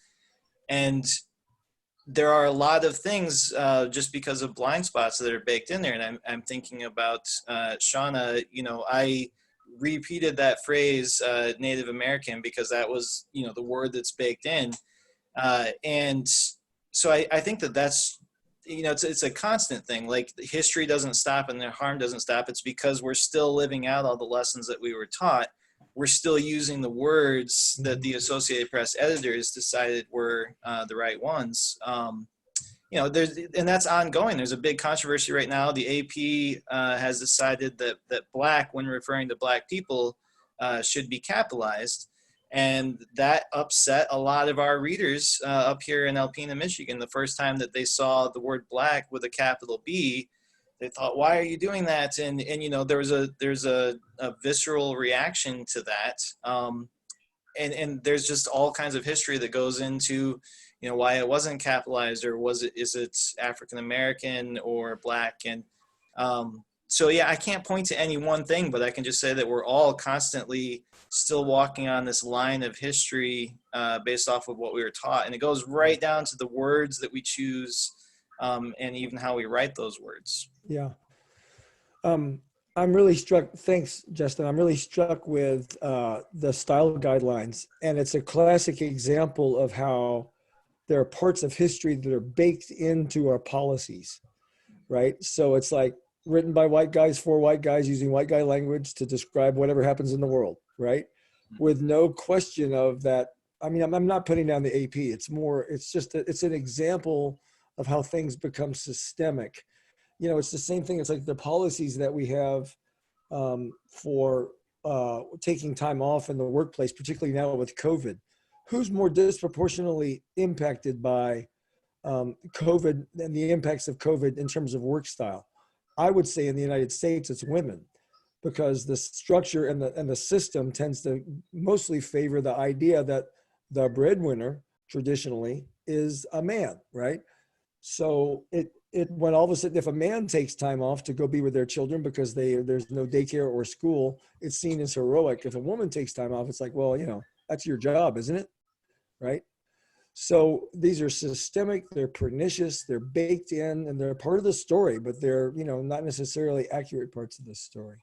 And there are a lot of things just because of blind spots that are baked in there. And I'm thinking about Shauna. I repeated that phrase, Native American, because that was, the word that's baked in. And so I think that's, it's a constant thing. Like, history doesn't stop and the harm doesn't stop. It's because we're still living out all the lessons that we were taught. We're still using the words that the Associated Press editors decided were the right ones. And that's ongoing. There's a big controversy right now. The AP has decided that Black, when referring to Black people, should be capitalized. And that upset a lot of our readers up here in Alpena, Michigan. The first time that they saw the word Black with a capital B, they thought, why are you doing that? And there's a visceral reaction to that. And there's just all kinds of history that goes into, why it wasn't capitalized, or is it African American or Black? And so, yeah, I can't point to any one thing, but I can just say that we're all constantly still walking on this line of history based off of what we were taught. And it goes right down to the words that we choose and even how we write those words. Yeah. I'm really struck. Thanks, Justin. I'm really struck with the style guidelines. And it's a classic example of how there are parts of history that are baked into our policies, right? So it's like, written by white guys for white guys using white guy language to describe whatever happens in the world, right? With no question of that. I mean, I'm not putting down the AP. It's more, it's just, it's an example of how things become systemic. You know, it's the same thing. It's like the policies that we have for taking time off in the workplace, particularly now with COVID. Who's more disproportionately impacted by COVID and the impacts of COVID in terms of work style? I would say in the United States, it's women, because the structure and the system tends to mostly favor the idea that the breadwinner traditionally is a man, right? So when all of a sudden, if a man takes time off to go be with their children because there's no daycare or school, it's seen as heroic. If a woman takes time off, it's like, well, you know, that's your job, isn't it? Right? So these are systemic, they're pernicious, they're baked in, and they're part of the story, but they're, you know, not necessarily accurate parts of the story.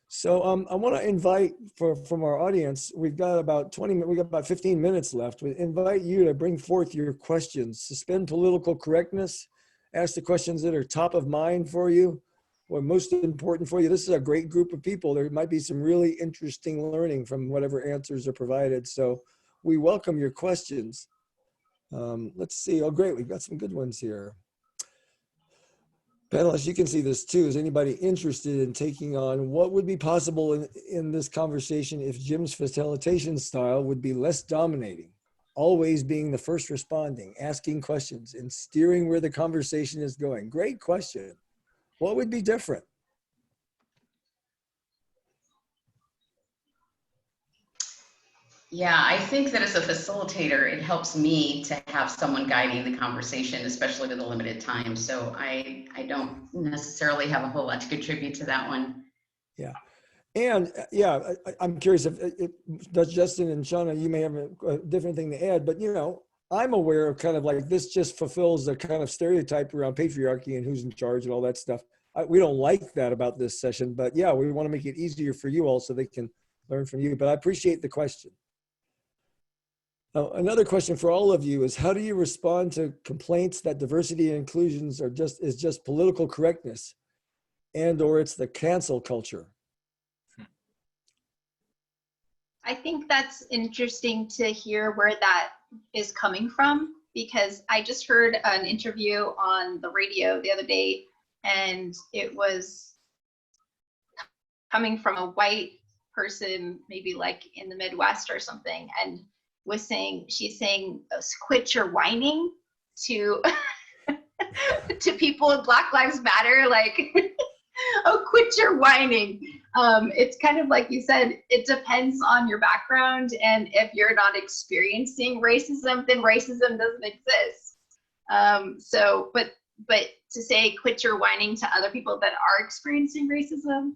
So I want to invite from our audience, we've got about 15 minutes left. We invite you to bring forth your questions, suspend political correctness, ask the questions that are top of mind for you, or most important for you. This is a great group of people. There might be some really interesting learning from whatever answers are provided. So we welcome your questions. Let's see. Oh, great. We've got some good ones here. Panelists, you can see this too. Is anybody interested in taking on what would be possible in this conversation if Jim's facilitation style would be less dominating, always being the first responding, asking questions, and steering where the conversation is going? Great question. What would be different? Yeah, I think that as a facilitator, it helps me to have someone guiding the conversation, especially with a limited time. So I don't necessarily have a whole lot to contribute to that one. Yeah. And yeah, I'm curious if does Justin and Shauna, you may have a different thing to add, but you know, I'm aware of kind of like this just fulfills the kind of stereotype around patriarchy and who's in charge and all that stuff. We don't like that about this session, but yeah, we want to make it easier for you all so they can learn from you. But I appreciate the question. Now, another question for all of you is, how do you respond to complaints that diversity and inclusions is just political correctness and or it's the cancel culture? I think that's interesting to hear where that is coming from, because I just heard an interview on the radio the other day, and it was coming from a white person, maybe like in the Midwest or something, and she's saying, quit your whining to to people with Black Lives Matter, like, oh, quit your whining. It's kind of like you said, it depends on your background, and if you're not experiencing racism, then racism doesn't exist. But to say quit your whining to other people that are experiencing racism,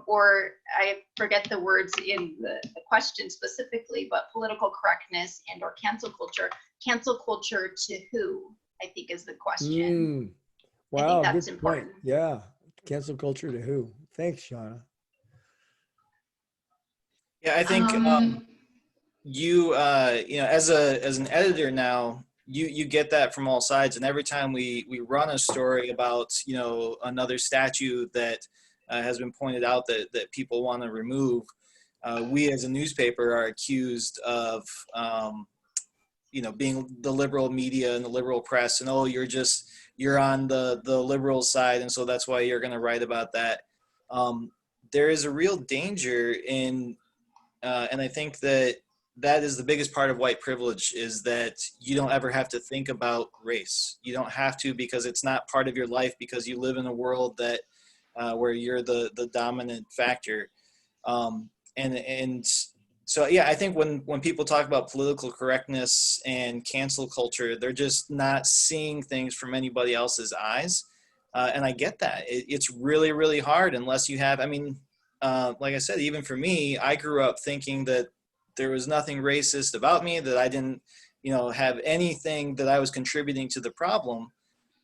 or I forget the words in the question specifically, but political correctness and or cancel culture to who, I think is the question. Wow, I think that's good important. point. Yeah, cancel culture to who? Thanks, Shauna. Yeah, I think you know, as an editor now, you get that from all sides, and every time we run a story about, you know, another statue that has been pointed out that people want to remove, we as a newspaper are accused of you know, being the liberal media and the liberal press, and oh, you're on the liberal side, and so that's why you're going to write about that. There is a real danger in and I think that is the biggest part of white privilege, is that you don't ever have to think about race. You don't have to, because it's not part of your life, because you live in a world that where you're the dominant factor. And so, yeah, I think when people talk about political correctness and cancel culture, they're just not seeing things from anybody else's eyes. And I get that. It's really, really hard unless you have, I mean, like I said, even for me, I grew up thinking that there was nothing racist about me, that I didn't, you know, have anything that I was contributing to the problem.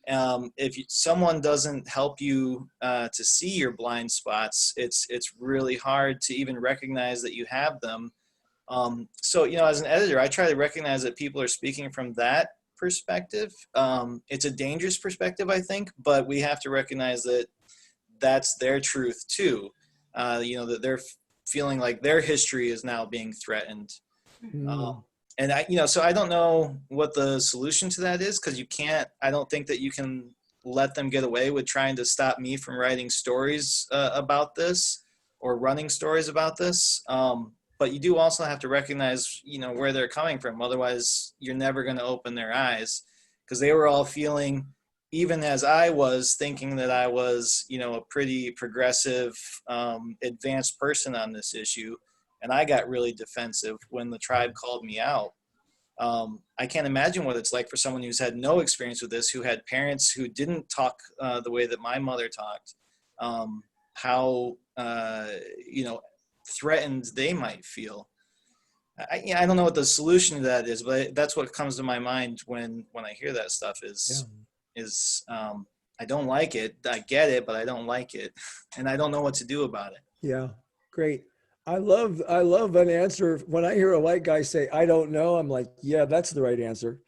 If someone doesn't help you to see your blind spots, it's really hard to even recognize that you have them. So, you know, as an editor, I try to recognize that people are speaking from that perspective. It's a dangerous perspective, I think, but we have to recognize that that's their truth too. That they're feeling like their history is now being threatened. And so I don't know what the solution to that is, because I don't think that you can let them get away with trying to stop me from writing stories about this or running stories about this. But you do also have to recognize, where they're coming from. Otherwise, you're never going to open their eyes, because they were all feeling, even as I was thinking that I was, a pretty progressive, advanced person on this issue. And I got really defensive when the tribe called me out. I can't imagine what it's like for someone who's had no experience with this, who had parents who didn't talk the way that my mother talked, how, threatened they might feel. I don't know what the solution to that is, but that's what comes to my mind when I hear that stuff is I don't like it. I get it, but I don't like it. And I don't know what to do about it. Yeah, great. I love an answer. When I hear a white guy say, I don't know, I'm like, yeah, that's the right answer.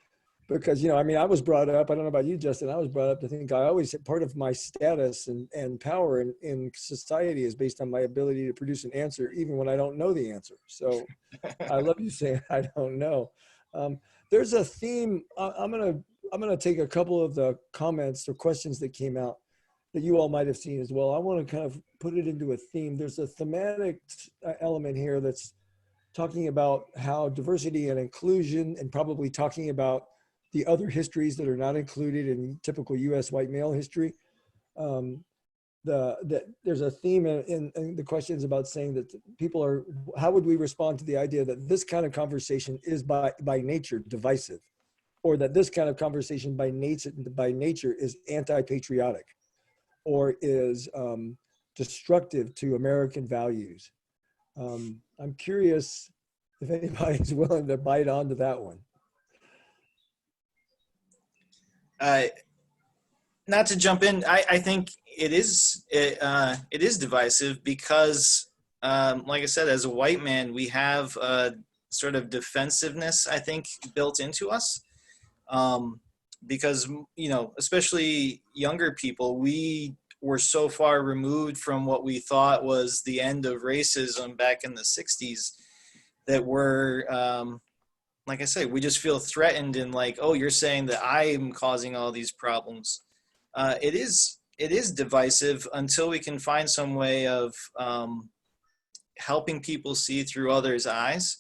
Because, I was brought up, I don't know about you, Justin, I was brought up to think I always, part of my status and power in society is based on my ability to produce an answer, even when I don't know the answer. So I love you saying, I don't know. There's a theme. I'm going to take a couple of the comments or questions that came out that you all might have seen as well. I want to kind of put it into a theme. There's a thematic element here that's talking about how diversity and inclusion, and probably talking about the other histories that are not included in typical U.S. white male history. There's a theme in the questions about saying that how would we respond to the idea that this kind of conversation is by nature divisive, or that this kind of conversation by nature is anti-patriotic, or is destructive to American values. I'm curious if anybody's willing to bite onto that one. Not to jump in, I think it is divisive because, like I said, as a white man, we have a sort of defensiveness, I think, built into us. Because, especially younger people, we were so far removed from what we thought was the end of racism back in the 60s that we're, like I say, we just feel threatened and like, oh, you're saying that I am causing all these problems. It is divisive until we can find some way of helping people see through others' eyes,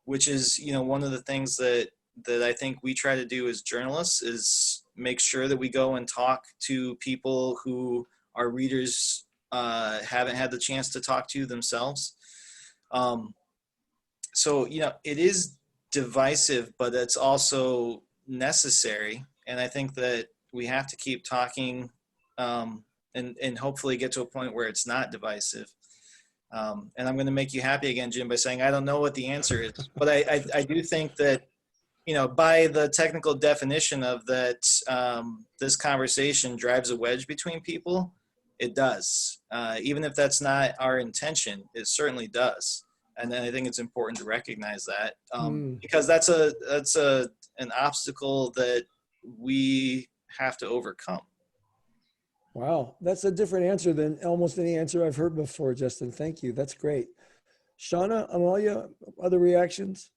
which is, one of the things that I think we try to do as journalists is make sure that we go and talk to people who our readers haven't had the chance to talk to themselves. So, it is divisive, but it's also necessary. And I think that we have to keep talking and hopefully get to a point where it's not divisive. And I'm going to make you happy again, Jim, by saying I don't know what the answer is. But I do think that, by the technical definition of that, this conversation drives a wedge between people. It does. Even if that's not our intention, it certainly does. And then I think it's important to recognize that because that's an obstacle that we have to overcome. Wow, that's a different answer than almost any answer I've heard before, Justin. Thank you. That's great. Shauna, Amalia, other reactions?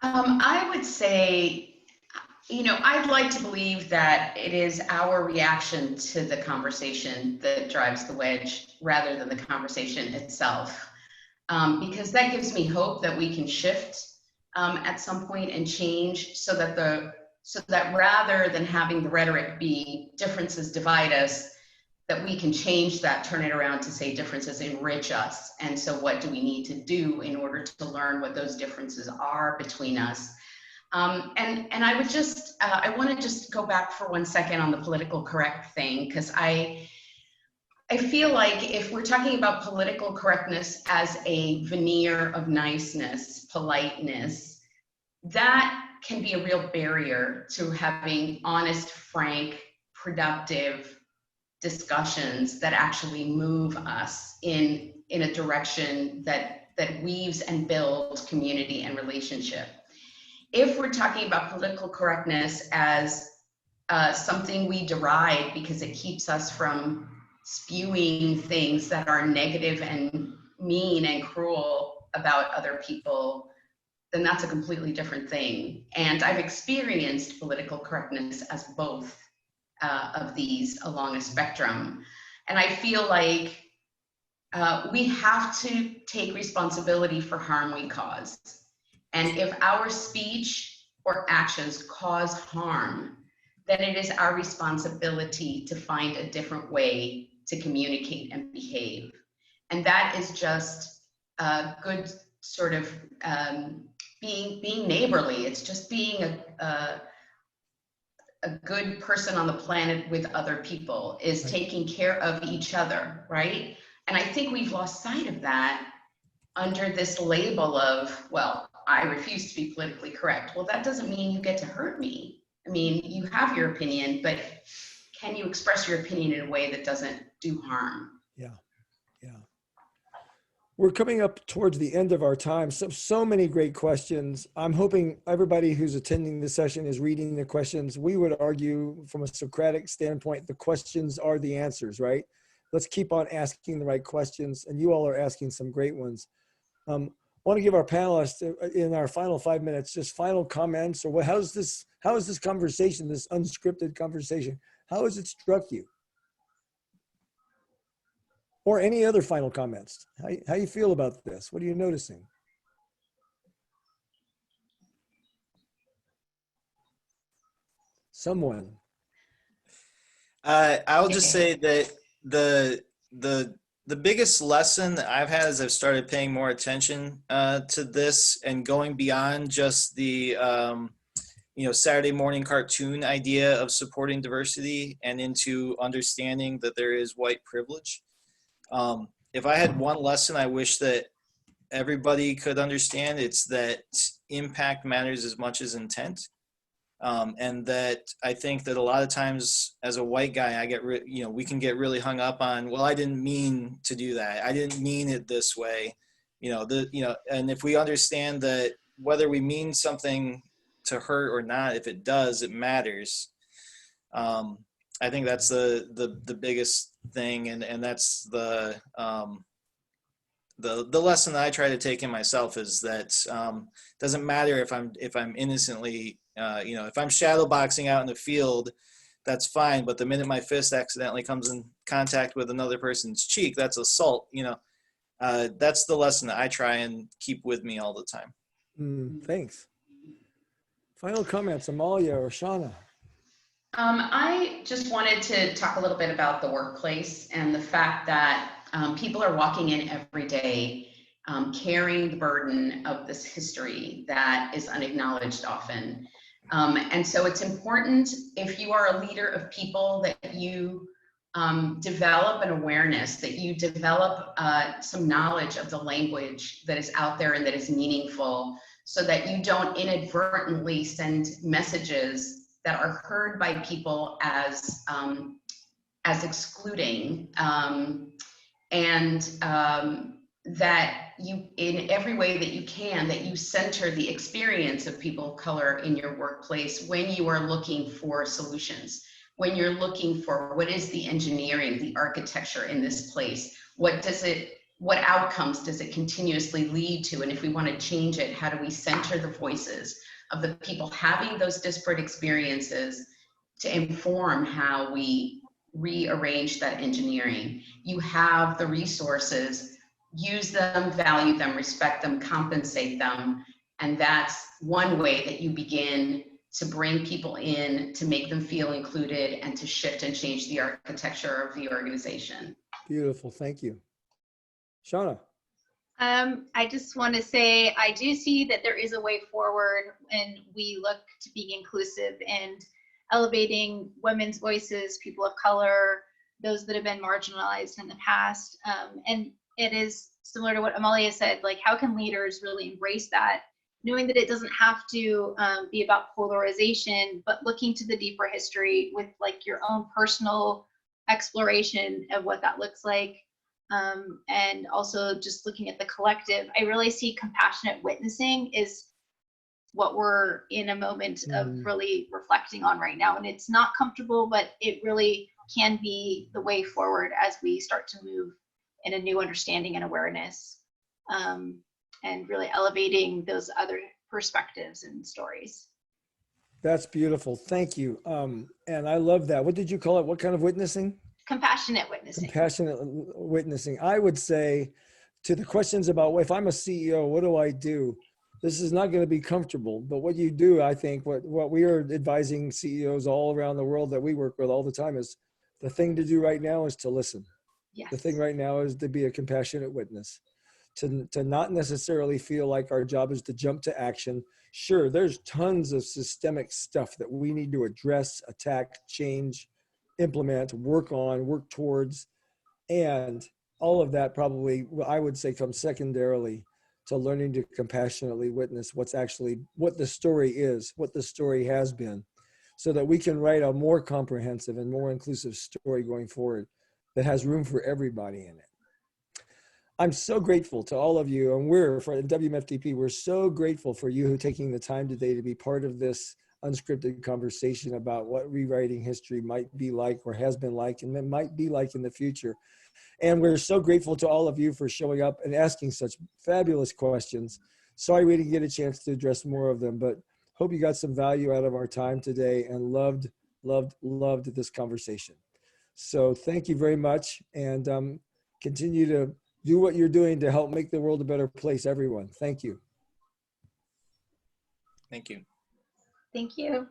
I would say, I'd like to believe that it is our reaction to the conversation that drives the wedge rather than the conversation itself. Because that gives me hope that we can shift at some point and change so that rather than having the rhetoric be differences divide us, that we can change that, turn it around to say differences enrich us. And so what do we need to do in order to learn what those differences are between us? And I would just, I want to just go back for 1 second on the political correct thing, because I feel like if we're talking about political correctness as a veneer of niceness, politeness, that can be a real barrier to having honest, frank, productive discussions that actually move us in a direction that weaves and builds community and relationship. If we're talking about political correctness as something we deride because it keeps us from spewing things that are negative and mean and cruel about other people, then that's a completely different thing. And I've experienced political correctness as both of these along a spectrum. And I feel like we have to take responsibility for harm we cause. And if our speech or actions cause harm, then it is our responsibility to find a different way to communicate and behave. And that is just a good sort of being neighborly. It's just being a good person on the planet with other people, is taking care of each other, right? And I think we've lost sight of that under this label of, well, I refuse to be politically correct. Well, that doesn't mean you get to hurt me. I mean, you have your opinion, but can you express your opinion in a way that doesn't do harm? Yeah, yeah. We're coming up towards the end of our time. So many great questions. I'm hoping everybody who's attending this session is reading the questions. We would argue from a Socratic standpoint, the questions are the answers, right? Let's keep on asking the right questions. And you all are asking some great ones. I want to give our panelists in our final 5 minutes, just final comments, or how is this conversation, this unscripted conversation, how has it struck you? Or any other final comments? How you feel about this? What are you noticing? Someone. I'll just say that the biggest lesson that I've had as I've started paying more attention to this and going beyond just the Saturday morning cartoon idea of supporting diversity and into understanding that there is white privilege. If I had one lesson I wish that everybody could understand, it's that impact matters as much as intent. And that I think that a lot of times as a white guy, we can get really hung up on, well, I didn't mean to do that. I didn't mean it this way. And if we understand that whether we mean something to hurt or not, if it does, it matters. I think that's the biggest thing, and that's the lesson that I try to take in myself is that doesn't matter if I'm innocently if I'm shadow boxing out in the field, that's fine. But the minute my fist accidentally comes in contact with another person's cheek, that's assault. That's the lesson that I try and keep with me all the time. Thanks. Final comments, Amalia or Shauna? I just wanted to talk a little bit about the workplace and the fact that people are walking in every day carrying the burden of this history that is unacknowledged often. And so it's important, if you are a leader of people, that you develop an awareness, that you develop some knowledge of the language that is out there and that is meaningful, so that you don't inadvertently send messages that are heard by people as excluding, and that you, in every way that you can, that you center the experience of people of color in your workplace when you are looking for solutions, when you're looking for what is the engineering, the architecture in this place, what outcomes does it continuously lead to, and if we want to change it, how do we center the voices of the people having those disparate experiences to inform how we rearrange that engineering. You have the resources, use them, value them, respect them, compensate them, and that's one way that you begin to bring people in, to make them feel included, and to shift and change the architecture of the organization. Beautiful, thank you. Shauna? I just want to say, I do see that there is a way forward when we look to be inclusive and elevating women's voices, people of color, those that have been marginalized in the past. And it is similar to what Amalia said, like, how can leaders really embrace that, knowing that it doesn't have to be about polarization, but looking to the deeper history with like your own personal exploration of what that looks like. And also just looking at the collective. I really see compassionate witnessing is what we're in a moment of really reflecting on right now. And it's not comfortable, but it really can be the way forward as we start to move in a new understanding and awareness, and really elevating those other perspectives and stories. That's beautiful. Thank you. And I love that. What did you call it? What kind of witnessing? Compassionate witnessing. Compassionate witnessing. I would say to the questions about, well, if I'm a CEO, what do I do? This is not going to be comfortable, but what you do, I think what we are advising CEOs all around the world that we work with all the time is the thing to do right now is to listen. Yes. The thing right now is to be a compassionate witness, to not necessarily feel like our job is to jump to action. Sure, there's tons of systemic stuff that we need to address, attack, change, implement, work on, work towards, and all of that probably, I would say, comes secondarily to learning to compassionately witness what the story is, what the story has been, so that we can write a more comprehensive and more inclusive story going forward that has room for everybody in it. I'm so grateful to all of you, and for WMFDP, we're so grateful for you taking the time today to be part of this unscripted conversation about what rewriting history might be like, or has been like, and it might be like in the future. And we're so grateful to all of you for showing up and asking such fabulous questions. Sorry we didn't get a chance to address more of them, but hope you got some value out of our time today and loved this conversation. So thank you very much, and continue to do what you're doing to help make the world a better place, everyone. Thank you. Thank you. Thank you.